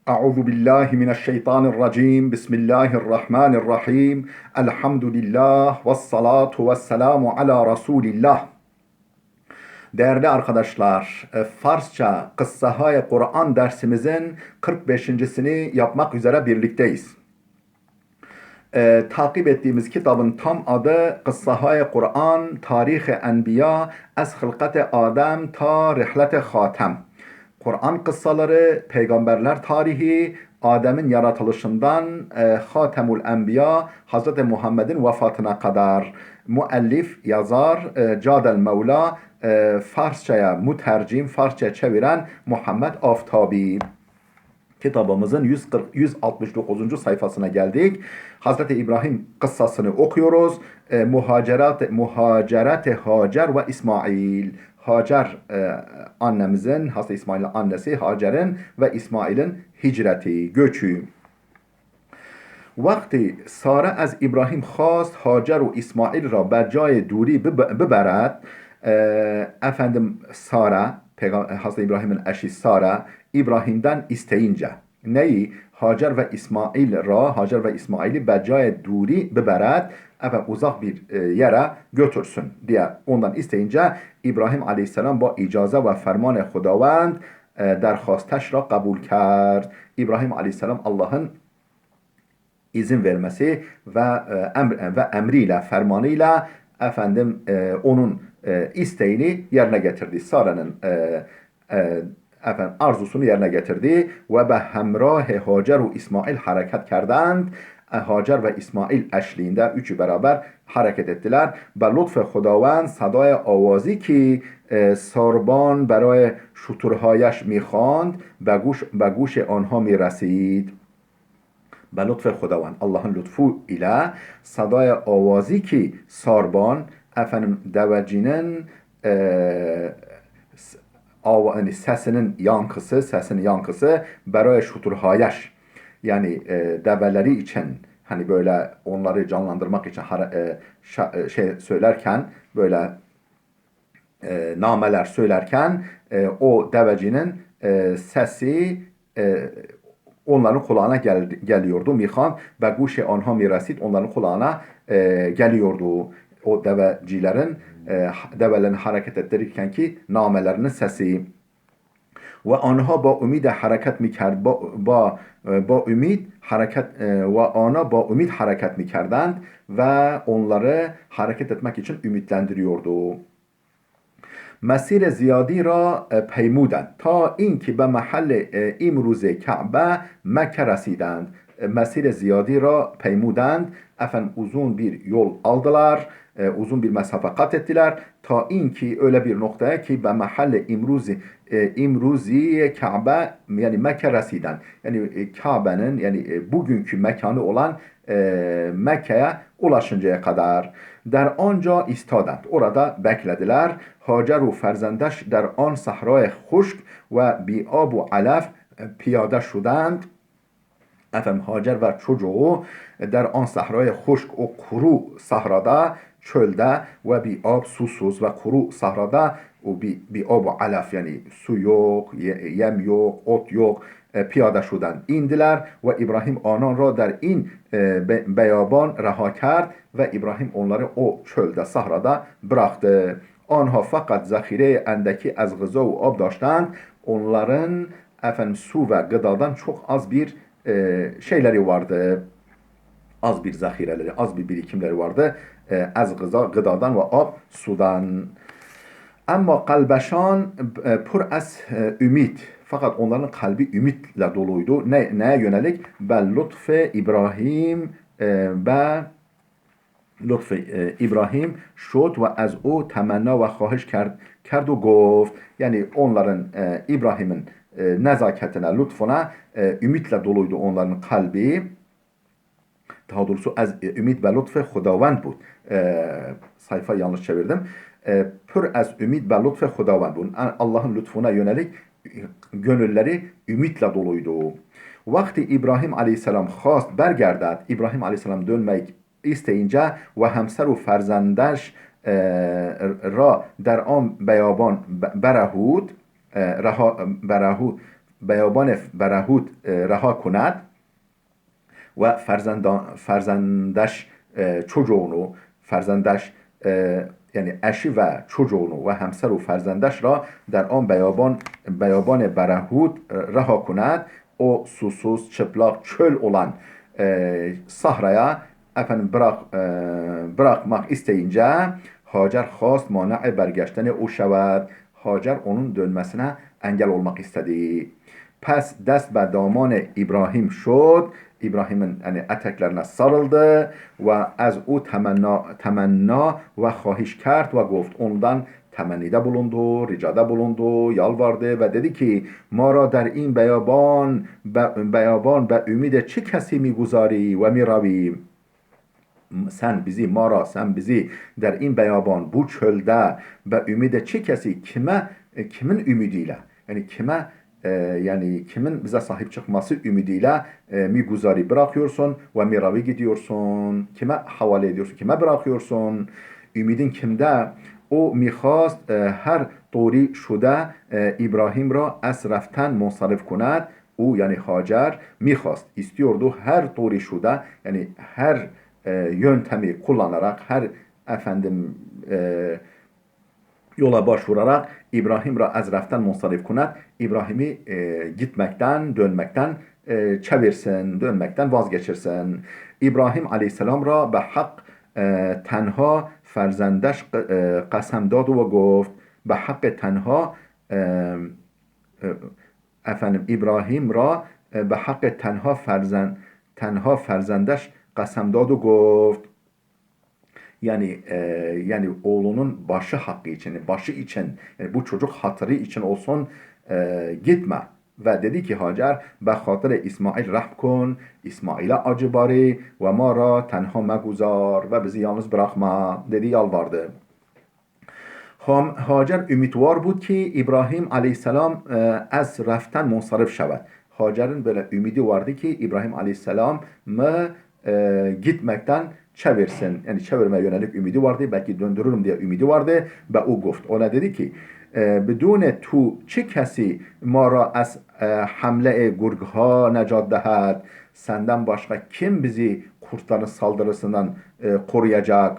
Euzu billahi mineşşeytanirracim. Bismillahirrahmanirrahim. Elhamdülillah ve salatu ve selamu ala Resulillah. Değerli arkadaşlar, Farsça Kıssahâ-i Kur'an dersimizin 45.sini yapmak üzere birlikteyiz. Takip ettiğimiz kitabın tam adı Kıssahâ-i Kur'an, Tarih-i Enbiya, Ez Hılkat-ı Adem ta Rihlet-i Hatem. Kur'an kıssaları, peygamberler tarihi, Adem'in yaratılışından Hatemul Enbiya, Hz. Muhammed'in vefatına kadar. Müellif, yazar, Cadel Mevla, Farsçaya mütercim, Farsça çeviren Muhammed Aftabi. Kitabımızın 169. sayfasına geldik. Hazreti İbrahim kıssasını okuyoruz. Muhaceret Hacer ve İsmail. Hacer annemizin, Hazreti İsmail'in annesi Hacer'in ve İsmail'in hicreti, göçü. Vakti Sare از İbrahim خواست Hacer و İsmail را به جای دوری ببرد. Efendim Sare, Hazreti İbrahim'in eşi Sare, İbrahim'den isteyince neyi? Hacer ve İsmail'i becaya duri bibered, efendim uzak bir yere götürsün diye ondan isteyince İbrahim aleyhisselam ba icaze ve ferman Xudavand درخواستش را قبول کرد. İbrahim aleyhisselam Allah'ın izin vermesi ve emriyle, fermanıyla efendim onun isteğini yerine getirdi. Sara'nın efendim arzusunu yerine getirdi ve be hemrah Hacer ve İsmail hareket kerdند. Hacer ve İsmail eşliğinde üçü beraber hareket ettiler. Be lütf خداوند صدای آوازی که ساربان برای شترهایش میخواند به گوش آنها میرسید. به لطف خداوند Allah'ın lütfu ile sadaya avazi ki sarban efendim devecinin yani sesinin yankısı beraya şuturhayaş yani develeri için hani böyle onları canlandırmak için söylerken böyle nameler söylerken o devecinin sesi onların kulağına geliyordu. Mihan ve guşe anha mirasit onların kulağına geliyordu. O develerin hareket ettirirken ki namelerinin sesi. Ve anha ba ümid hareket mikerd ba ümid hareket ve ana ba ümid hareket mikerdend ve onları hareket etmek için ümitlendiriyordu. مسیر زیادی را پیمودند تا اینکه به محل امروز کعبه مکه رسیدند. Mesire ziyadi ra peymudend, efendim uzun bir yol aldılar, uzun bir mesafe kat ettiler. Ta inki öyle bir noktaya ki be mahalle imruzi Kabe yani Mekke residen. Yani Kabe'nin yani bugünkü mekanı olan Mekke'ye ulaşıncaya kadar. Der anca istadend. Orada beklediler. Hacer ve ferzendeş der an sahraya huşk ve bi abu alef piyade şudend. Efendim Hacer ve çocuğu der an sahraya huşk o kuru sahrada çölde ve bi ab susuz ve kuru sahrada o bi abu alef yani su yok, yem yok, ot yok piyade şudend. İndiler ve İbrahim anan ra der in beyaban reha kerd ve İbrahim onları o çölde, sahrada bıraktı. Anha fakat zahire endeki az gıza ve ab daştand. Onların efendim su ve gıdadan çok az bir şeyleri vardı. Az bir zahireleri, az bir birikimleri vardı. Az gıdadan ve ab sudan. Ama kalbeşan pur az ümit. Fakat onların kalbi ümitle doluydu. Neye yönelik? Bel lütfe İbrahim به لطف İbrahim şud ve az o temenna ve خواهش کرد و گفت. Yani onların İbrahim'in nezaketine, lütfuna ümitle doluydu onların kalbi. Daha doğrusu az ümit ve lütfe Xudavand bu. Sayfa yanlış çevirdim. Pür az ümit ve lütfe Xudavand bu. Allah'ın lütfuna yönelik gönülleri ümitle doluydu. Vakti İbrahim aleyhisselam khast bergerdet, İbrahim aleyhisselam dönmek isteyince ve hemser و فرزندش را در آن بیابان برهود بیابان برهوت رها کند و فرزندش çocuğunu فرزندش یعنی اشی و çocuğunu و همسر و فرزندش را در آن بیابان برهوت رها کند o susuz, çıplak, çöl olan sahraya bırakmak isteyince Hacer خواست مانع برگشتن او شود. Hacer onun dönmesine engel olmak istedi. Pes dest به daman İbrahim şod. İbrahim'in yani eteklerine sarıldı ve az o temenna ve xahiş kert ve goft. Ondan temennide bulundu, ricada bulundu, yalvardı ve dedi ki ما را در این بیابان به امید چه کسی میگذاری و میرویم sen bizi der in beyaban bu çölde ve ümide çi kesi kimin ümidiyle yani kimin bize sahip çıkması ümidiyle miguzari bırakıyorsun ve miravi gidiyorsun, kime havale ediyorsun, kime bırakıyorsun, ümidin kimde? O میخواست her طوری شده İbrahim را از رفتن منصرف کند. O yani Hacer میخواست istiyordu her طوری شده yani her yöntemi kullanarak her yola başvurarak İbrahim ra az raftan munsarif kunet. İbrahim'i gitmekten, dönmekten çevirsin, dönmekten vazgeçirsin. İbrahim aleyhisselam ra به حق تنها فرزندش قسم داد و گفت به حق İbrahim ra به حق تنها فرزندش قسم داد و گفت yani oğlunun başı hakkı için, başı için, yani bu çocuk hatırı için olsun gitme. Ve dedi ki Hacer, به خاطر İsmail rahm kun, İsmail'e acı bari ve ma ra tenha meguzar ve bizi yalnız bırakma dedi, yalvardı. Hacer ümitvar بود ki İbrahim aleyhisselam az raften munsarif şevet. Hacer'in böyle ümidi vardı ki İbrahim aleyhisselam gitmekten çevirsin. Yani çevirmeye yönelik ümidi vardı. Belki döndürürüm diye ümidi vardı. Ve o گفت. Ona dedi ki بدون تو چه کسی ما را از حمله گرگها نجات دهد. Senden başka kim bizi kurtların saldırısından koruyacak?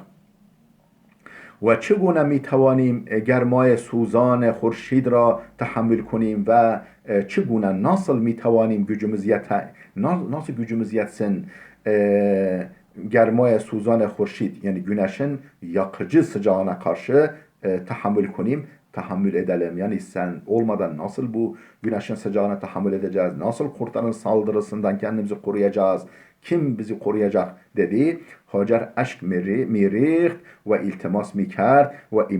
و چگونه میتوانیم گرمای سوزان خورشید را تحمل کنیم و چگونه nasıl میتوانیم nasıl gücümüz yetsin germaya suzan خورشید yani güneşin yakıcı sıcağına karşı tahammül edelim. Yani sen olmadan nasıl bu güneşin sıcağına tahammül edeceğiz? Nasıl kurtların saldırısından kendimizi koruyacağız? Kim bizi koruyacak dedi. Hacer aşk miriht ve iltimas mikerd ve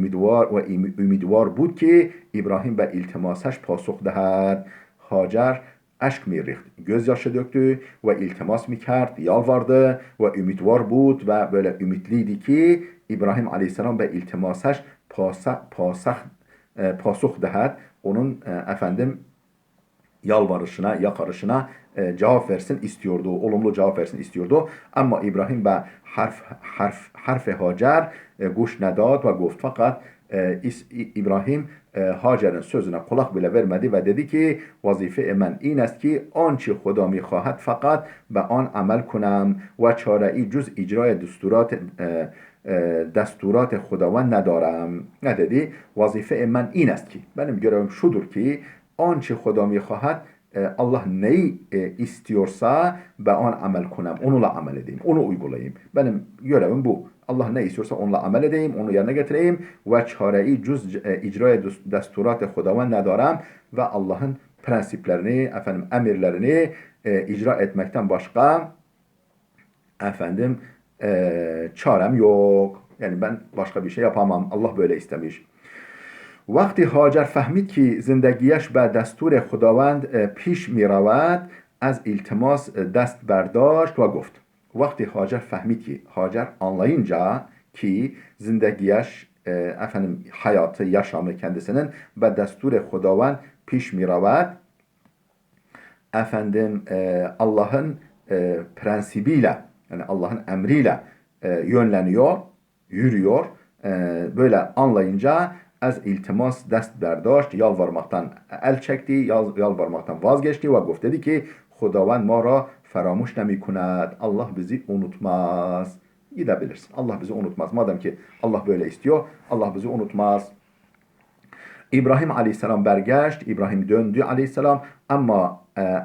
ümidvar بود ki İbrahim ve iltimasaş pasuk dehad. Hacer aşk miriht, gözyaşı döktü ve iltimas mikerd, yalvardı ve ümidvar بود ve böyle ümitliydi ki İbrahim aleyhisselam ve iltimasaş pasuk dehad. Onun yalvarışına, yakarışına cevap versin istiyordu. Olumlu cevap versin istiyordu. Ama İbrahim ve harf Hacer گوش نداد و گفت. Fakat İbrahim Hacer'in sözüne kulak bile vermedi ve dedi ki vazife من این است که آنچه خدا میخواهد فقط به آن عمل کنم و چاره‌ای جز اجرای دستورات خداوند ندارم. Ne dedi? Vazife من این است ki benim görevim şudur ki آنچه خدا میخواهد Allah neyi istiyorsa ben on amel kunem, onunla amel edeyim, onu uygulayayım. Benim görevim bu. Allah ne istiyorsa onunla amel edeyim, onu yerine getireyim ve çareyi cüz icraya desturat-ı Xudavan nedarem ve Allah'ın prensiplerini, emirlerini icra etmekten başka çarem yok. Yani ben başka bir şey yapamam. Allah böyle istemiş. وقتی هاجر فهمید که زندگیش به دستور خداوند پیش می رود از التماس دست برداشت و گفت. وقتی هاجر فهمید که هاجر anlayınca ki زندگیش hayatı, yaşamı kendisinin به دستور خداوند پیش می رود Allah'ın prensibiyle yani Allah'ın emriyle yönleniyor, yürüyor. Böyle anlayınca از التماس دست برداشت، yalvarmaktan el çekti, yalvarmaktan vazgeçti ve گفت ki خداوند ما را فراموش نمی کند. Allah bizi unutmaz. Gidebilirsin. Allah bizi unutmaz. Madem ki Allah böyle istiyor, Allah bizi unutmaz. İbrahim aleyhisselam برگشت. İbrahim döndü aleyhisselam. Ama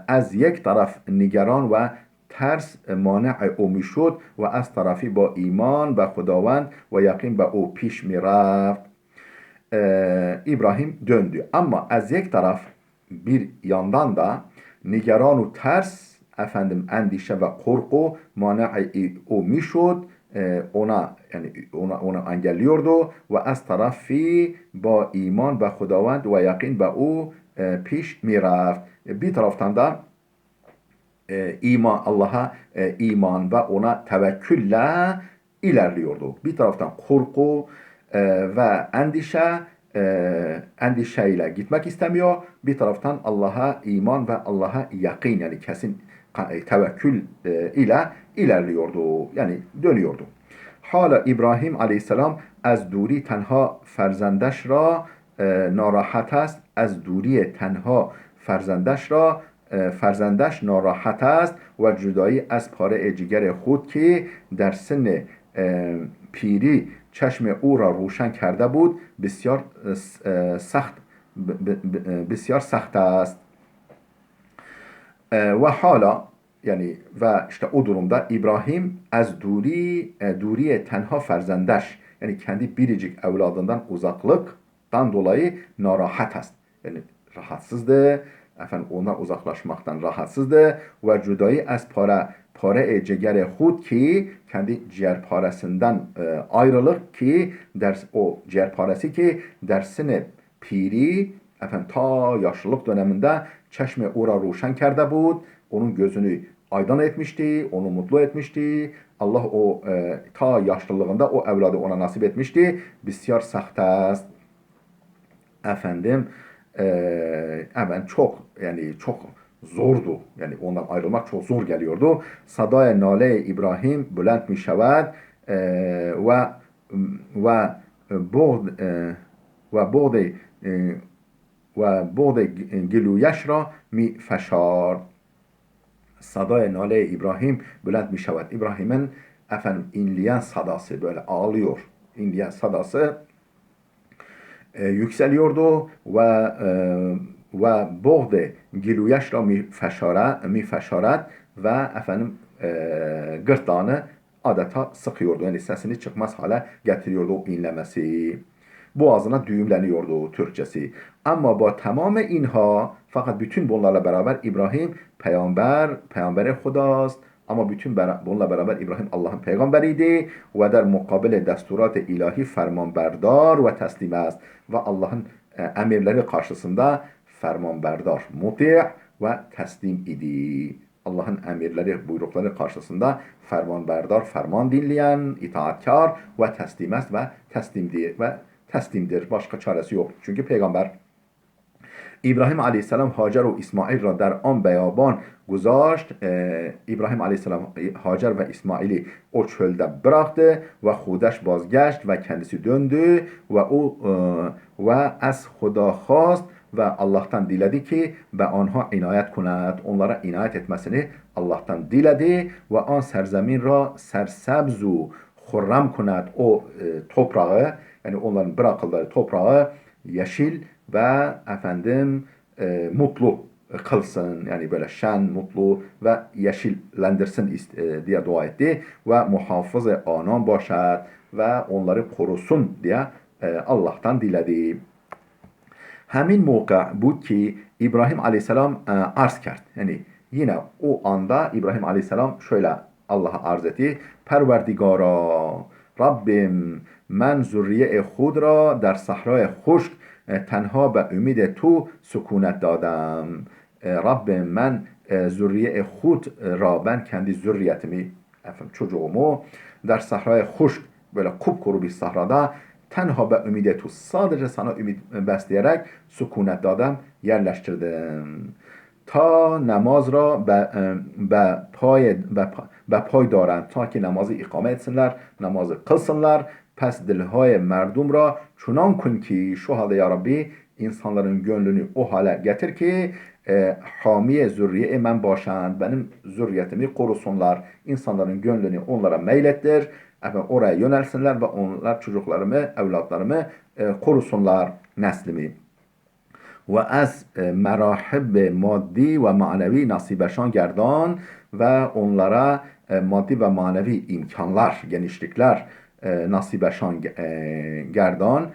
از یک طرف نگران و ترس مانع او میشد و از طرفی با ایمان به خداوند و یقین به او پیش میرفت. İbrahim döndü. Ama az یک taraf, bir yandan da nigeran ters, efendim endişe ve korku mani o mişud, ona engelliyordu ve az tarafı ba iman به خداوند و یقین به او پیش میرفت. Bir taraftan da Allah'a iman ve ona tevekkülle ilerliyordu. Bir taraftan korku ve endişeyle gitmek istemiyor. Bir taraftan Allah'a iman ve Allah'a yakin, yani kesin tevekkül ile ilerliyordu. Yani dönüyordu. Hala İbrahim aleyhisselam az duri tenha فرزندش را ناراحت است. از دوری تنها فرزندش ناراحت است و جدایی از پاره جگر خود که در سن پیری چشم او را روشن کرده بود بسیار سخت است. و حالا yani ve işte o durumda İbrahim az duri tenha فرزندش, yani kendi biricik evladından uzaklıktan dolayı narahat است. Yani rahatsızdı. Efendim ondan uzaklaşmaktan rahatsızdı. Ve cudayı az pare cegere hud ki kendi ciğerparesinden ayrılık ki o ciğerparesi ki dersini piri, efendim ta yaşlılık döneminde çeşme ora roşan kerde bud. Onun gözünü aydın etmişti, onu mutlu etmişti. Allah o ta yaşlılığında o evladı ona nasip etmişti. Bisyar sahtast. Efendim çok zordu. Yani ondan ayrılmak çok zor geliyordu. Sadaya nale İbrahim bülent mi şevad ve بعد گلویش را می فشار. Sadaya nale İbrahim bülent mi şevad. İbrahim'in efendim inleyen sadası, böyle ağlıyor. İnleyen sadası yükseliyordu ve بعد گلویش را می فشارد ve efendim gırtlağını adeta sıkıyordu. Yani sesini çıkmaz hale getiriyordu o inlemesi. Boğazına düğümleniyordu Türkçesi. Ama bu tamamı inha, fakat bütün bunlarla beraber İbrahim peygamber Xudaست. Ama bütün bununla beraber İbrahim Allah'ın peygamberiydi ve der mukabil desturat-ı ilahi fermanberdar ve teslim است. Ve Allah'ın emirleri karşısında fermanberdar, muti' ve teslim idi. Allah'ın emirleri, buyrukları karşısında fermanberdar, ferman dinleyen, itaatkar ve teslim است ve teslimdir. Başka çaresi yok. Çünkü peygamber. İbrahim aleyhisselam Hacer ve İsmail ra der an beyaban گذاشت. İbrahim aleyhisselam Hacer ve İsmail'i o çölde bıraktı ve خودش بازگشت ve kendisi döndü ve az خدا خواست ve Allah'tan diledi ki ve onha inayet kunet, onlara inayet etmesini Allah'tan diledi ve an serzemin ra sersebzu khurram kunet, o toprağı, yani onların bırakıldığı toprağı yeşil ve efendim mutlu kılsın, yani böyle şen, mutlu ve yeşillendirsin diye dua etti ve muhafız-ı anan başad ve onları korusun diye Allah'tan diledi. Hemin موقع بود ki İbrahim aleyhisselam arz kert. Yani yine o anda İbrahim aleyhisselam şöyle Allah'a arz etti. Perverdigara Rabbim من ذریه خود را در صحرای خشک تنها به امید تو سکونت دادم. Rabbim من ذریه خود را, ben kendi zürriyetimi, çocuğumu در صحرای خشک, böyle kupkuru bir sahrada tenha be ümide tu, sadece sana ümit besleyerek sükunet dadım, yerleştirdim. Ta namaz ra be pay darand, ta ki namazı ikame etsinler, namazı kılsınlar. Pes dilهای merdum را çunan kun ki şu halde ya Rabbi insanların gönlünü o hale getir ki hamiye zürriye men başand. Benim zürriyetimi korusunlar. İnsanların gönlünü onlara meylettir. Oraya yönelsinler ve onlar çocuklarımı, evlatlarımı korusunlar, neslimi. Ve az merahib maddi ve manevi nasibeşan gerdan ve onlara maddi ve manevi imkanlar, genişlikler nasibeşan gerdan,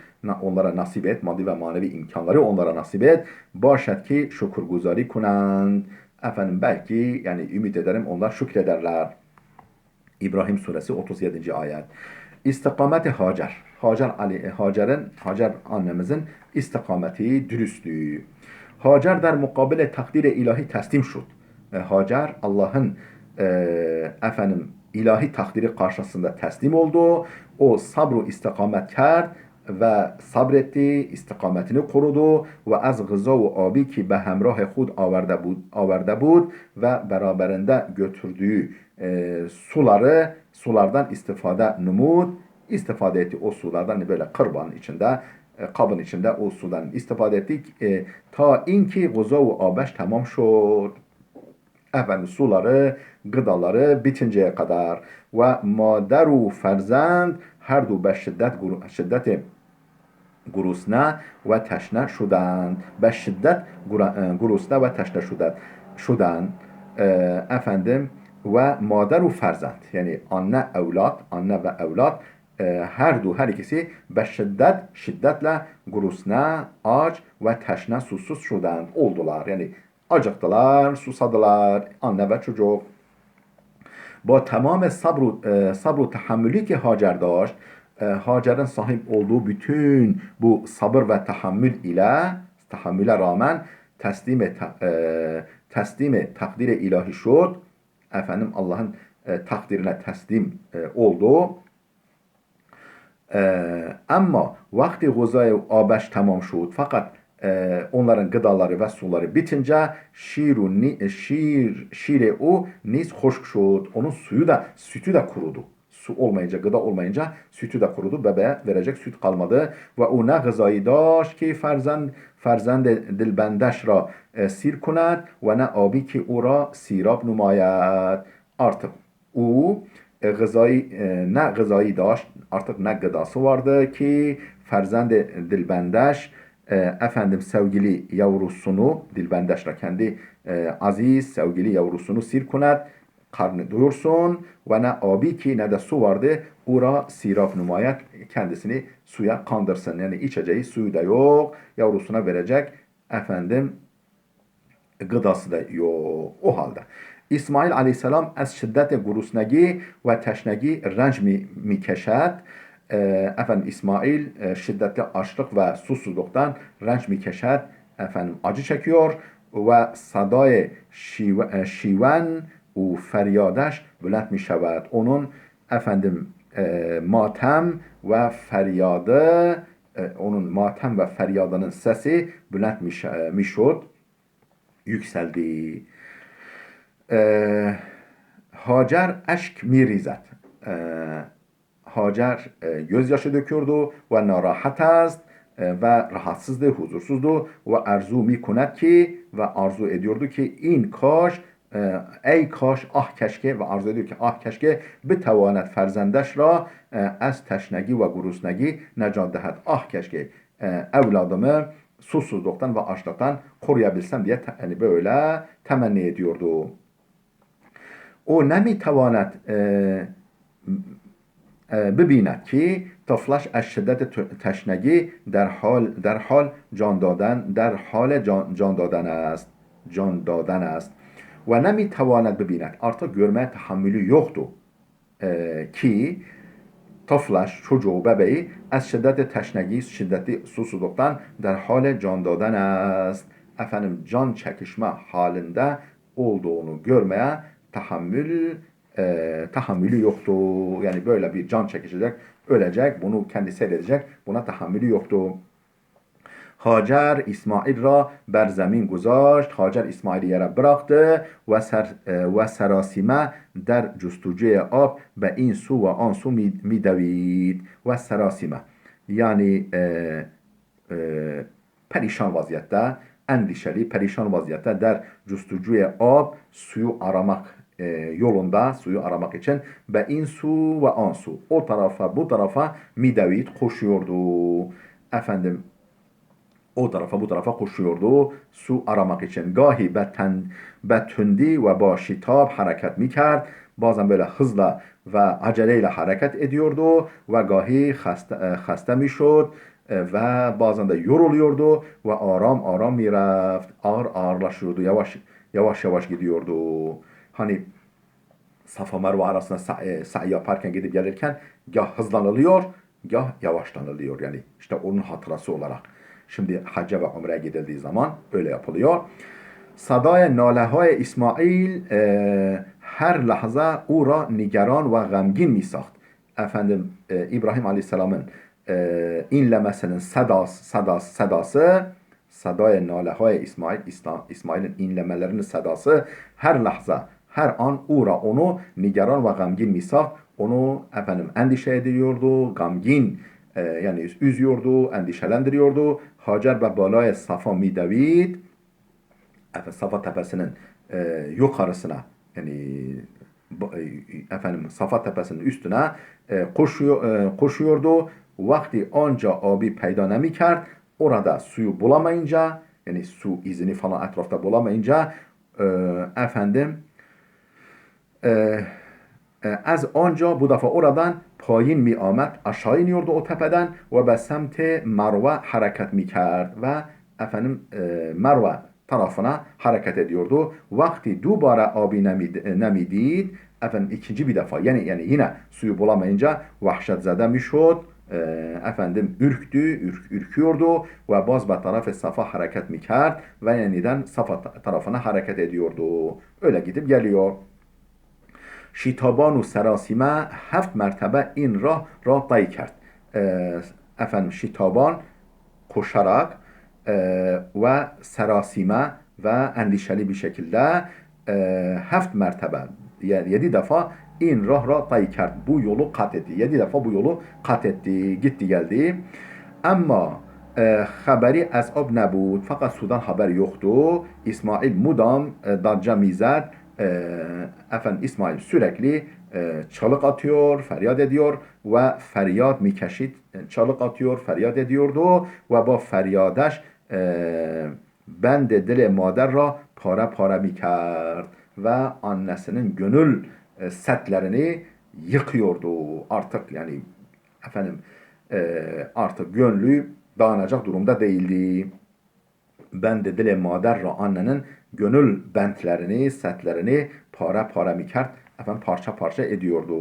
onlara nasip et, maddi ve manevi imkanları onlara nasip et. Başet ki şükürguzari kunand. Efendim belki yani ümit ederim onlar şükrederler. İbrahim suresi 37. ayet. İstikameti Hacer. Hacer annemizin istikameti, dürüstlüğü. Hacer der mukabele takdire ilahi teslim şud. Hacer Allah'ın ilahi takdiri karşısında teslim oldu. O sabru istikamet kerd ve sabretti, istikametini korudu ve az gıza ve abi ki be hemrah hud averده bud ve beraberinde götürdüğü sulardan istifade numud, istifade etti o sulardan böyle kırbanın içinde, kabın içinde o sudan istifade ettik ta inki gıza ve abeş tamam şud. Suları, gıdaları bitinceye kadar ve maderu ferzend her du be şiddet gurusne ve teşne şudan. Be şiddet gurusne ve teşne şudan. Ve maderu ferzend yani anne ve evlat her ikisi be şiddetle gurusne aç ve teşne susuz şudan oldular. Yani acıktılar, susadılar, anne ve çocuk. Ba tamam sabru tahammülü ki Hacer daşt, Hacer'in sahip olduğu bütün bu sabır ve tahammüle rağmen teslime takdire ilahi şud, Allah'ın takdirine teslim oldu. Ama vakti guzay abeş tamam şud. Fakat onların gıdaları ve suları bitince şire o nis hoşk şud. Onun sütü de kurudu. Su olmayınca, gıda olmayınca sütü de kurudu. Bebeğe verecek süt kalmadı. Ve o ne gızayı daş ki ferzend dilbendeş ra sir kunet ve ne abi ki o ra sirab numayet. Artık o ne gızayı daş, artık ne gıdası vardı ki ferzend dilbendeş sevgili yavrusunu dilbendeşle kendi aziz sevgili yavrusunu sir kunet, karnı doyursun ve ne abi ki ne de su vardı ura siraf numayet kendisini suya kandırsın. Yani içeceği suyu da yok, yavrusuna verecek gıdası da yok. O halde İsmail aleyhisselam az şiddete gurusnegi ve teşnegi renç mi keşet. İsmail şiddetli açlık ve susuzluktan renç mi keşet, acı çekiyor ve sadای şiven و feryadش بلند می شود. Onun matem ve feryadı, onun matem ve feryadının sesi bülent mi şud, yükseldi. Hacer eşk mi rizet. Hacer gözyaşı döküyordu ve narahat است ve rahatsızdı, huzursuzdu ve arzu mi kunet ki ve arzu ediyordu ki in kaş ey kaş ah keşke ve arzu ediyor ki ah keşke bitevanet ferzendeş ra az teşnegi ve gurusnegi necat dehet. Ah keşke evladımı susuzluktan ve açlıktan koruyabilsem diye yani böyle temenni ediyordu. O nemitevanet ببیند که طفلش از شدت تشنگی در حال جان دادن است و نمیتواند ببیند artık görmeye tahammülü yoktu ki طفلش çocuğu bebeği از şiddet teşnegi şiddetli susuzluktan der hal can dadan است can çekişme halinde olduğunu görmeye tahammülü yoktu. Yani böyle bir can çekişecek, ölecek, bunu kendi seyredecek, buna tahammülü yoktu. Hacer İsmail را بر زمین گذاشت. هاجر اسماعیل یه را bıraktı و سراسیمه در جستجوی آب به این سو و آن سو می دوید. و سراسیمه yani perişan vaziyette, endişeli, perişan vaziyette der cüstücüye ab, suyu aramak yolunda, suyu aramak için be in su ve an su. O tarafa bu tarafa midevit koşuyordu. Efendim o tarafa bu tarafa koşuyordu su aramak için. Gahi betündi ve başitab hareket mikerd. Bazen böyle hızla ve aceleyle hareket ediyordu ve gahi hasta mişod ve bazen de yoruluyordu ve aram aram mireft. Ağır ağırlaşıyordu. Yavaş yavaş gidiyordu. Hani Safa Merve arasında sa'i yaparken gidip gelirken gah hızlanılıyor, gah yavaşlanılıyor. Yani işte onun hatırası olarak. Şimdi hacca ve umreye gidildiği zaman öyle yapılıyor. Sadای ناله های اسماعیل her lahza او را nigeran ve gamgin mi sahт. Efendim İbrahim Aleyhisselam'ın inlemesinin sedası sadaya nalehay İsmail'in inlemelerinin sedası her lahza her an uğra onu nigeran ve gamgin mi sahт. Onu efendim endişe ediyordu, gamgin yani üzüyordu, endişelendiriyordu. Hacer ve balaya Safa midevid Safa tepesinin yukarısına yani efendim Safa tepesinin üstüne koşuyordu. Vakti anca abi peyda nemi kerd. Orada suyu bulamayınca yani su izini falan etrafta bulamayınca efendim az anca bu defa oradan payın mi آمد aşağı iniyordu o tepeden ve be semte Merve hareket mi kerd ve efendim Merve tarafına hareket ediyordu. Vakti dubara abi nemidid efendim ikinci bir defa yani yine suyu bulamayınca vahşet zede mişod efendim ürküyordu ve baz be tarafı Safa hareket mi kerd ve yeniden Safa tarafına hareket ediyordu. Öyle gidip geliyor. شیتابان و سراسیمه 7 mertebe این راه را طی کرد. Efendim şitaban koşarak ve serasime ve endişeli bir şekilde 7 mertebe yani 7 defa in rah ra طی کرد. Bu yolu kat etti. 7 defa bu yolu kat etti. Gitti geldi. Ama haberi az ab nebud. Fakat sudan haber yoktu. İsmail mudam darca mized. Efendim İsmail sürekli çalık atıyor, feryat ediyor ve feryat mikeşit çalık atıyor, feryat ediyordu ve bu feryadaş ben de dil mader ra para para mikerd ve annesinin gönül setlerini yıkıyordu. Artık yani efendim artık gönlü dağınacak durumda değildi. Ben de dil mader ra annenin gönül bentlerini, setlerini para para mikert, efendim parça parça ediyordu.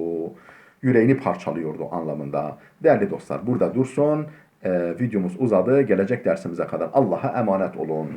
Yüreğini parçalıyordu anlamında. Değerli dostlar burada dursun. Videomuz uzadı. Gelecek dersimize kadar Allah'a emanet olun.